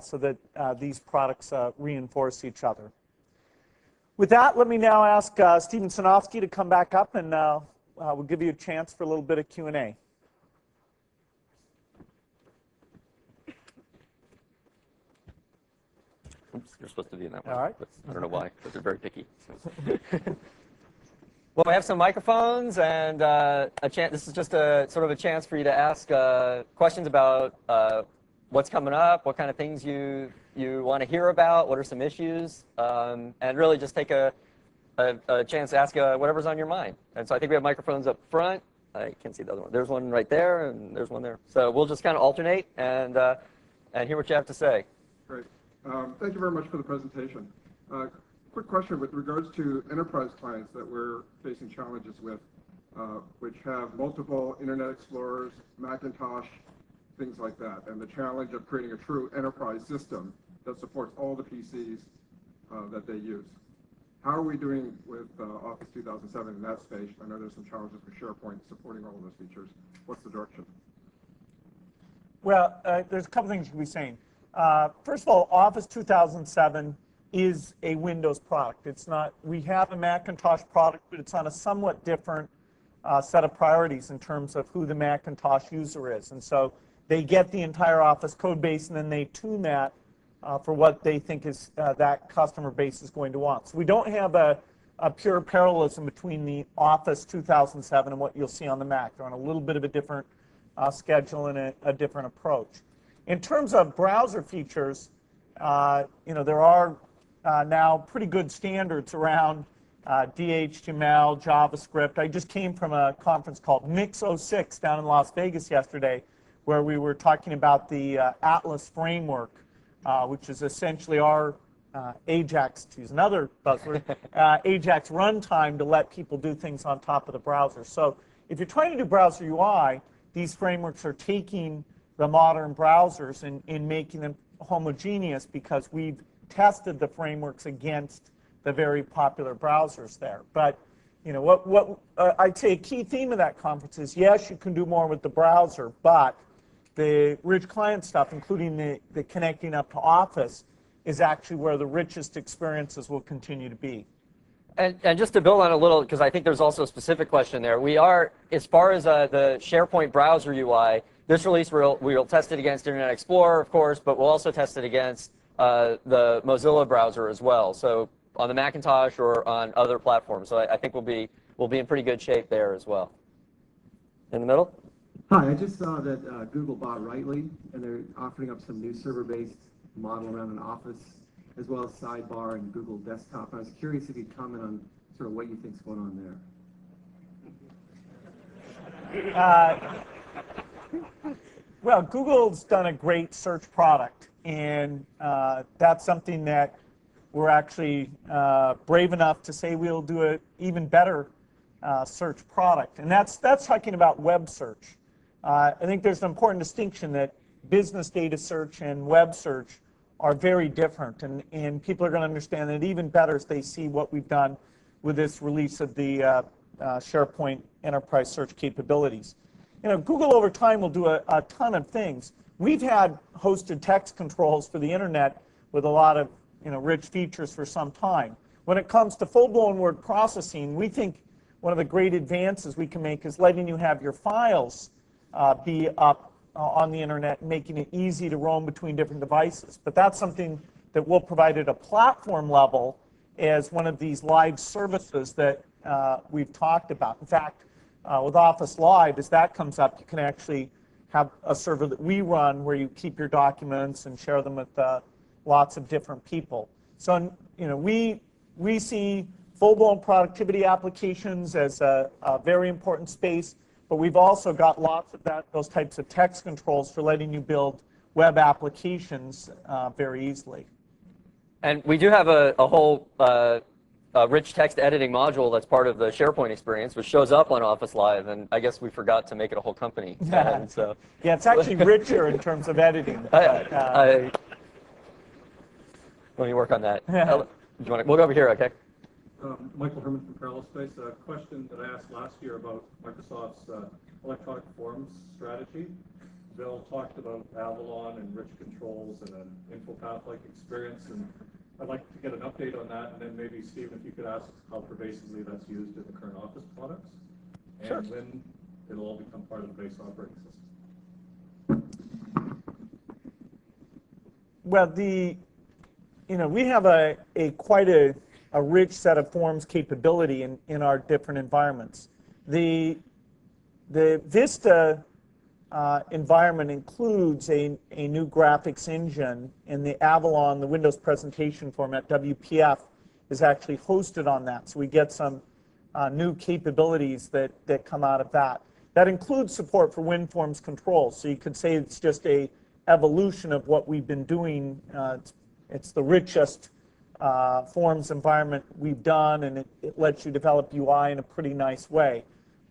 so that these products reinforce each other. With that, let me now ask Steven Sinofsky to come back up, and we'll give you a chance for a little bit of Q&A. Oops, you're supposed to be in that one. All right. But I don't know why, but they're very picky. Well, we have some microphones and a chance. This is just a sort of a chance for you to ask questions about what's coming up, what kind of things you want to hear about, what are some issues, and really just take a chance to ask whatever's on your mind. And so I think we have microphones up front. I can't see the other one. There's one right there, and there's one there. So we'll just kind of alternate and hear what you have to say. Great. Thank you very much for the presentation. Quick question with regards to enterprise clients that we're facing challenges with, which have multiple Internet Explorers, Macintosh, things like that, and the challenge of creating a true enterprise system that supports all the PCs that they use. How are we doing with Office 2007 in that space? I know there's some challenges with SharePoint supporting all of those features. What's the direction? Well, there's a couple things you can be saying. First of all, Office 2007 is a Windows product. It's not, we have a Macintosh product, but it's on a somewhat different set of priorities in terms of who the Macintosh user is. And so they get the entire Office code base, and then they tune that for what they think is that customer base is going to want. So we don't have a pure parallelism between the Office 2007 and what you'll see on the Mac. They're on a little bit of a different schedule and a different approach. In terms of browser features, there are now pretty good standards around DHTML, JavaScript. I just came from a conference called Mix 06 down in Las Vegas yesterday, where we were talking about the Atlas framework, which is essentially our Ajax, to use another buzzword, Ajax runtime to let people do things on top of the browser. So if you're trying to do browser UI, these frameworks are taking the modern browsers and making them homogeneous because we've tested the frameworks against the very popular browsers there. But what I'd say a key theme of that conference is, yes, you can do more with the browser, but the rich client stuff, including the connecting up to Office, is actually where the richest experiences will continue to be. And just to build on a little, because I think there's also a specific question there. We are, as far as the SharePoint browser UI, this release we'll test it against Internet Explorer, of course, but we'll also test it against the Mozilla browser as well. So on the Macintosh or on other platforms. So I think we'll be in pretty good shape there as well. In the middle? Hi, I just saw that Google bought Rightly, and they're offering up some new server-based model around an Office, as well as Sidebar and Google Desktop. I was curious if you'd comment on sort of what you think's going on there. Well, Google's done a great search product, and that's something that we're actually brave enough to say we'll do an even better search product. And that's talking about web search. I think there's an important distinction that business data search and web search are very different, and people are going to understand that even better as they see what we've done with this release of the SharePoint Enterprise Search capabilities. Google over time will do a ton of things. We've had hosted text controls for the internet with a lot of rich features for some time. When it comes to full-blown word processing, we think one of the great advances we can make is letting you have your files be up on the internet and making it easy to roam between different devices. But that's something that we'll provide at a platform level as one of these live services that we've talked about. In fact, with Office Live, as that comes up, you can actually have a server that we run where you keep your documents and share them with lots of different people. So, we see full-blown productivity applications as a very important space, but we've also got lots of those types of text controls for letting you build web applications very easily. And we do have a whole rich text editing module that's part of the SharePoint experience, which shows up on Office Live, and I guess we forgot to make it a whole company. And so, Yeah, it's actually richer in terms of editing. But, let me work on that. Yeah. We'll go over here, okay? Michael Herman from Parallel Space. A question that I asked last year about Microsoft's electronic forms strategy. Bill talked about Avalon and rich controls and an InfoPath-like experience, and I'd like to get an update on that, and then maybe, Stephen, if you could ask how pervasively that's used in the current Office products, and Sure. when it'll all become part of the base operating system. Well, we have quite a rich set of forms capability in our different environments. The Vista environment includes a new graphics engine, and the Avalon, the Windows presentation format, WPF, is actually hosted on that. So we get some new capabilities that come out of that. That includes support for WinForms controls. So you could say it's just a evolution of what we've been doing. It's the richest forms environment we've done, and it lets you develop UI in a pretty nice way.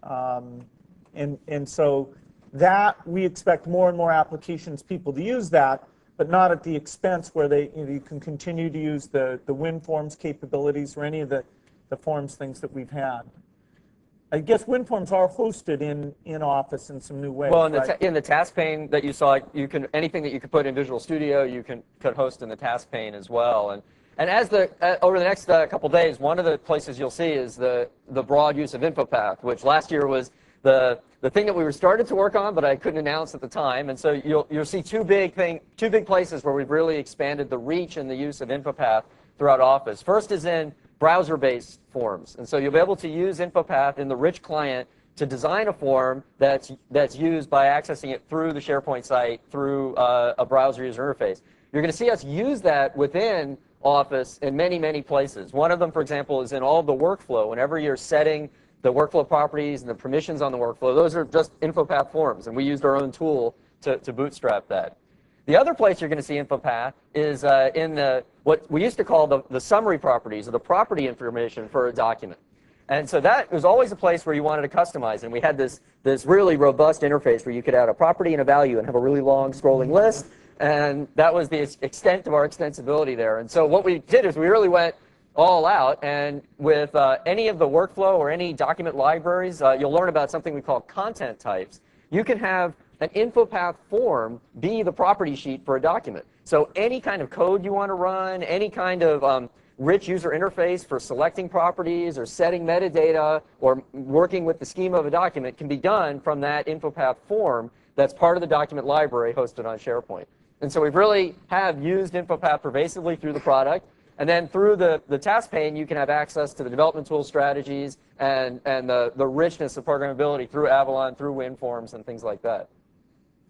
And so that we expect more and more applications, people to use that, but not at the expense where you can continue to use the WinForms capabilities or any of the forms things that we've had. I guess WinForms are hosted in Office in some new ways. Well, right? in the task pane that you saw, anything that you could put in Visual Studio, you could host in the task pane as well. And as over the next couple days, one of the places you'll see is the broad use of InfoPath, which last year was the thing that we were started to work on, but I couldn't announce at the time. And so you'll see two big places where we've really expanded the reach and the use of InfoPath throughout Office. First is in browser-based forms, and so you'll be able to use InfoPath in the rich client to design a form that's used by accessing it through the SharePoint site through a browser user interface. You're going to see us use that within Office in many, many places. One of them, for example, is in all the workflow. Whenever you're setting the workflow properties and the permissions on the workflow, those are just InfoPath forms, and we used our own tool to bootstrap that. The other place you're going to see InfoPath is in what we used to call the summary properties, or the property information for a document. And so that was always a place where you wanted to customize, and we had this really robust interface where you could add a property and a value and have a really long scrolling list, and that was the extent of our extensibility there. And so what we did is we really went all out, and with any of the workflow or any document libraries, you'll learn about something we call content types. You can have an InfoPath form be the property sheet for a document. So any kind of code you want to run, any kind of rich user interface for selecting properties or setting metadata or working with the schema of a document can be done from that InfoPath form that's part of the document library hosted on SharePoint. And so we really have used InfoPath pervasively through the product. And then through the task pane, you can have access to the development tool strategies and the richness of programmability through Avalon, through WinForms, and things like that.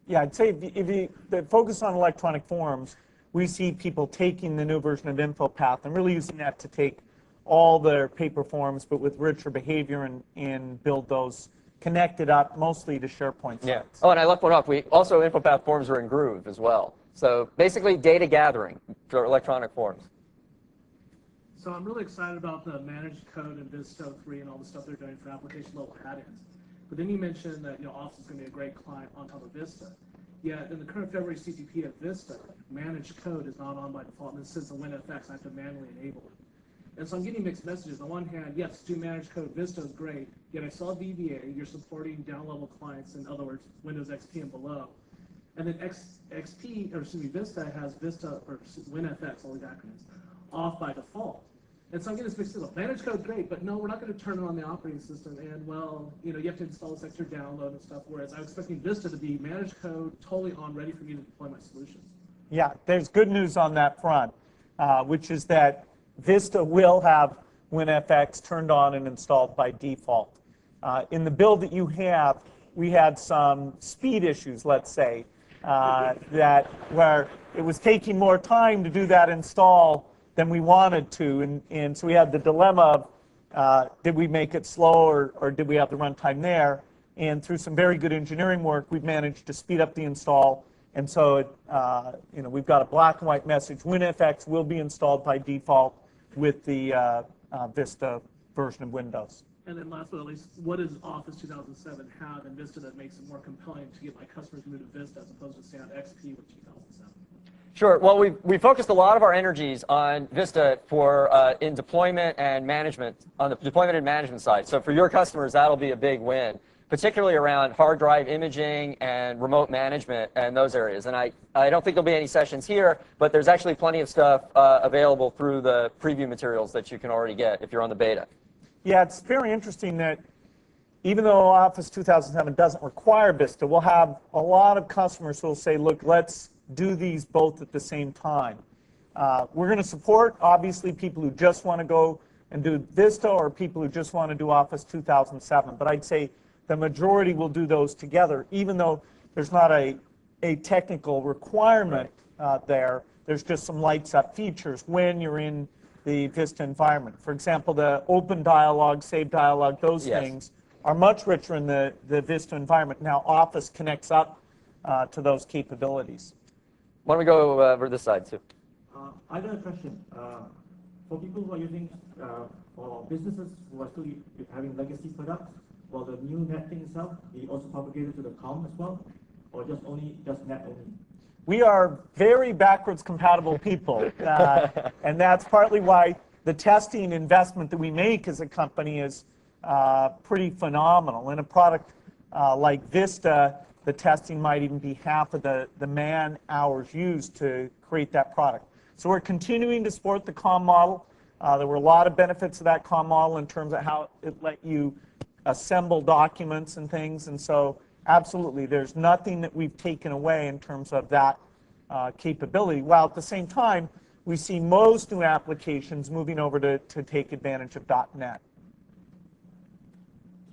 Yeah, I'd say if you focus on electronic forms, we see people taking the new version of InfoPath and really using that to take all their paper forms, but with richer behavior and build those connected up mostly to SharePoint sites. Yeah. Oh, and I left one off. Also, InfoPath forms are in Groove as well. So basically, data gathering for electronic forms. So I'm really excited about the managed code in Vista 3 and all the stuff they're doing for application level add-ins. But then you mentioned that Office is going to be a great client on top of Vista. Yet in the current February CTP of Vista, managed code is not on by default. And since the WinFX, I have to manually enable it. And so I'm getting mixed messages. On one hand, yes, do managed code. Vista is great. Yet I saw VBA. You're supporting down-level clients, in other words, Windows XP and below. And then Vista has Vista or WinFX, all these acronyms, off by default. And so I'm getting this mixed up. Managed code, great, but no, we're not going to turn it on the operating system. And well, you have to install this extra download and stuff. Whereas I was expecting Vista to be managed code, totally on, ready for me to deploy my solutions. Yeah, there's good news on that front, which is that Vista will have WinFX turned on and installed by default. In the build that you have, we had some speed issues, let's say, where it was taking more time to do that install than we wanted to, and so we had the dilemma of did we make it slow or did we have the runtime there? And through some very good engineering work, we've managed to speed up the install And so, we've got a black and white message. WinFX will be installed by default with the Vista version of Windows. And then last but not least, what does Office 2007 have in Vista that makes it more compelling to get my customers to move to Vista as opposed to stay on XP with 2007? Sure. Well, we focused a lot of our energies on Vista for in deployment and management, on the deployment and management side. So for your customers, that'll be a big win, particularly around hard drive imaging and remote management and those areas. And I don't think there'll be any sessions here, but there's actually plenty of stuff available through the preview materials that you can already get if you're on the beta. Yeah, it's very interesting that even though Office 2007 doesn't require Vista, we'll have a lot of customers who will say, look, let's do these both at the same time. We're going to support, obviously, people who just want to go and do Vista or people who just want to do Office 2007. But I'd say the majority will do those together, even though there's not a technical requirement there. There's just some lights up features when you're in the Vista environment. For example, the open dialog, save dialog, those things are much richer in the Vista environment. Now Office connects up to those capabilities. Why don't we go over this side, too? I got a question. For people who are using, or businesses who are still having legacy products, will the new net thing itself be also propagated to the COM as well, or just net only? We are very backwards compatible people, and that's partly why the testing investment that we make as a company is pretty phenomenal. In a product like Vista, the testing might even be half of the man hours used to create that product. So we're continuing to support the COM model. There were a lot of benefits of that COM model in terms of how it let you assemble documents and things. And so absolutely, there's nothing that we've taken away in terms of that capability, while at the same time, we see most new applications moving over to take advantage of .NET.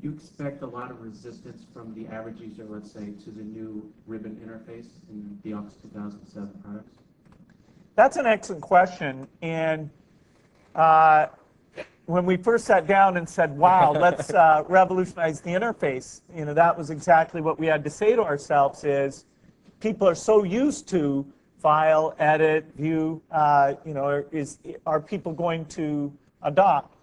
Do you expect a lot of resistance from the average user, let's say, to the new ribbon interface in the Office 2007 products? That's an excellent question. And when we first sat down and said, wow, let's revolutionize the interface, that was exactly what we had to say to ourselves is, people are so used to file, edit, view, are people going to adopt?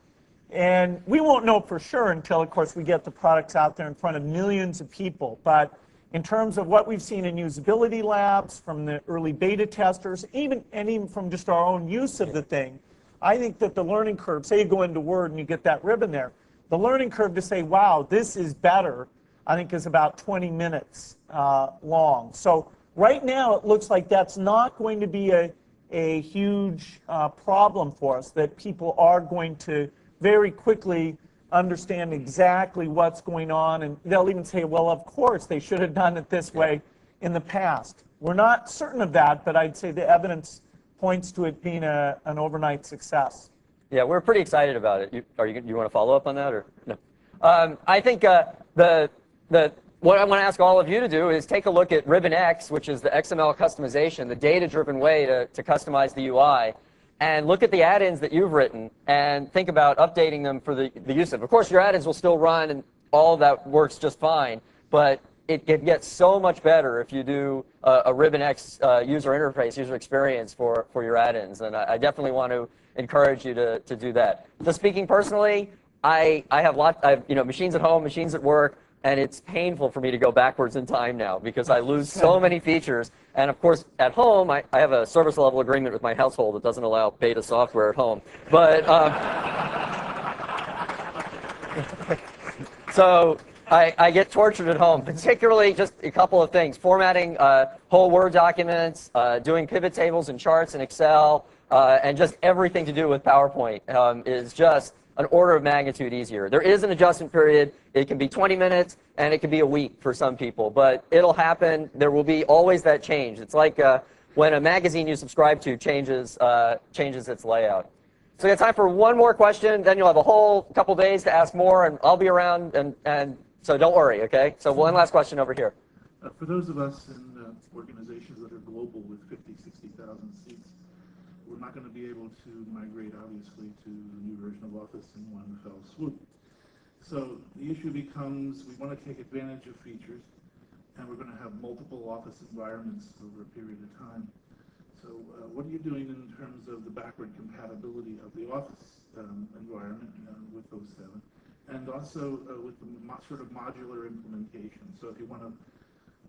And we won't know for sure until, of course, we get the products out there in front of millions of people. But in terms of what we've seen in usability labs, from the early beta testers, even from just our own use of the thing, I think that the learning curve, say you go into Word and you get that ribbon there, the learning curve to say, wow, this is better, I think is about 20 minutes long. So right now it looks like that's not going to be a huge problem for us, that people are going to very quickly understand exactly what's going on, and they'll even say, well, of course, they should have done it this way in the past. We're not certain of that, but I'd say the evidence points to it being an overnight success. Yeah, we're pretty excited about it. You want to follow up on that, or no? I think what I want to ask all of you to do is take a look at Ribbon X, which is the XML customization, the data-driven way to customize the UI, and look at the add-ins that you've written and think about updating them for the use of. Of course, your add-ins will still run and all of that works just fine, but it gets so much better if you do a Ribbon X user interface, user experience for your add-ins, and I definitely want to encourage you to do that. Just speaking personally, I have machines at home, machines at work, and it's painful for me to go backwards in time now because I lose so many features. And of course, at home, I have a service level agreement with my household that doesn't allow beta software at home. But so I get tortured at home, particularly just a couple of things: formatting whole Word documents, doing pivot tables and charts in Excel, and just everything to do with PowerPoint is just an order of magnitude easier. There is an adjustment period. It can be 20 minutes, and it can be a week for some people, but it'll happen. There will be always that change. It's like when a magazine you subscribe to changes its layout. So we have time for one more question, then you'll have a whole couple days to ask more, and I'll be around, and so don't worry, okay? So one last question over here. For those of us in organizations that are global with 50, 60,000 seats, we're not going to be able to migrate, obviously, to the new version of Office in one fell swoop. So the issue becomes, we want to take advantage of features and we're going to have multiple office environments over a period of time. So what are you doing in terms of the backward compatibility of the office environment with those 7? And also with the sort of modular implementation. So if you want to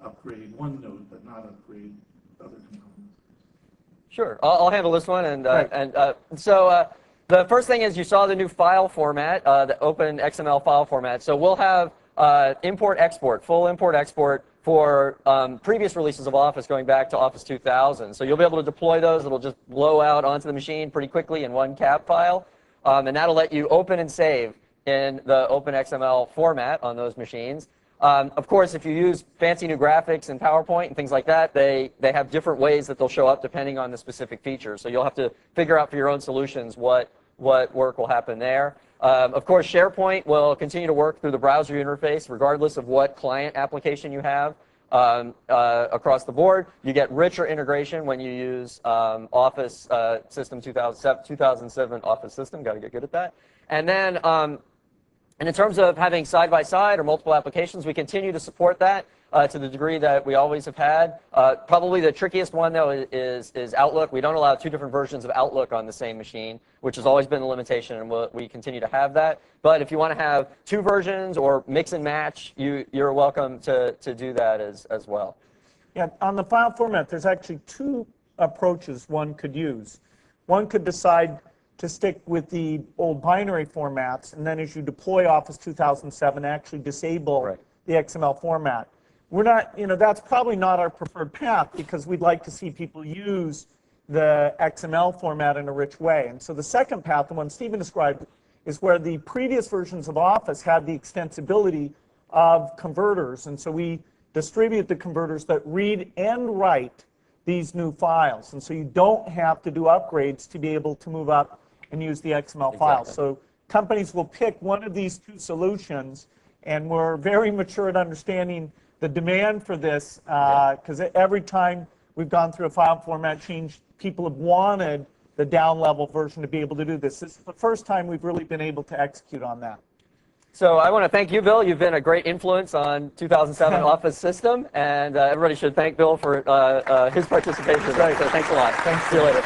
upgrade one node but not upgrade other components. Sure, I'll handle this one. And Right. so the first thing is you saw the new file format, the open XML file format. So we'll have import-export, full import-export for previous releases of Office going back to Office 2000. So you'll be able to deploy those. It'll just blow out onto the machine pretty quickly in one cap file. And that'll let you open and save in the open XML format on those machines. Of course, if you use fancy new graphics in PowerPoint and things like that, they have different ways that they'll show up depending on the specific features. So you'll have to figure out for your own solutions what work will happen there. Of course, SharePoint will continue to work through the browser interface regardless of what client application you have across the board. You get richer integration when you use Office System 2007 Office System. Got to get good at that. And then and in terms of having side-by-side or multiple applications, we continue to support that to the degree that we always have had. Probably the trickiest one, though, is Outlook. We don't allow 2 different versions of Outlook on the same machine, which has always been a limitation, and we continue to have that. But if you want to have 2 versions or mix and match, you're welcome to do that as well. Yeah, on the file format, there's actually 2 approaches one could use. One could decide to stick with the old binary formats, and then as you deploy Office 2007, actually disable the XML format. We're not, that's probably not our preferred path because we'd like to see people use the XML format in a rich way. And so the second path, the one Stephen described, is where the previous versions of Office had the extensibility of converters. And so we distribute the converters that read and write these new files. And so you don't have to do upgrades to be able to move up and use the XML files. So companies will pick one of these 2 solutions, and we're very mature at understanding the demand for this, because every time we've gone through a file format change, people have wanted the down-level version to be able to do this. This is the first time we've really been able to execute on that. So I want to thank you, Bill. You've been a great influence on 2007 Office System, and everybody should thank Bill for his participation. Right. So thanks a lot. Thanks. See you later.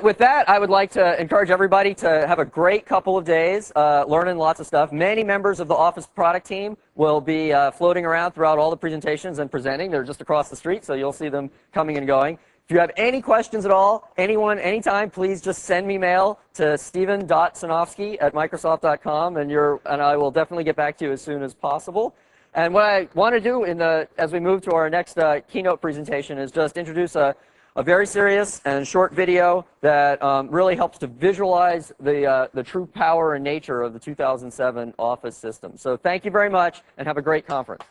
With that, I would like to encourage everybody to have a great couple of days learning lots of stuff. Many members of the Office product team will be floating around throughout all the presentations and presenting. They're just across the street, so you'll see them coming and going. If you have any questions at all, anyone, anytime, please just send me mail to steven.sinofsky@microsoft.com, and I will definitely get back to you as soon as possible. And what I want to do as we move to our next keynote presentation is just introduce a very serious and short video that really helps to visualize the true power and nature of the 2007 Office system. So thank you very much, and have a great conference.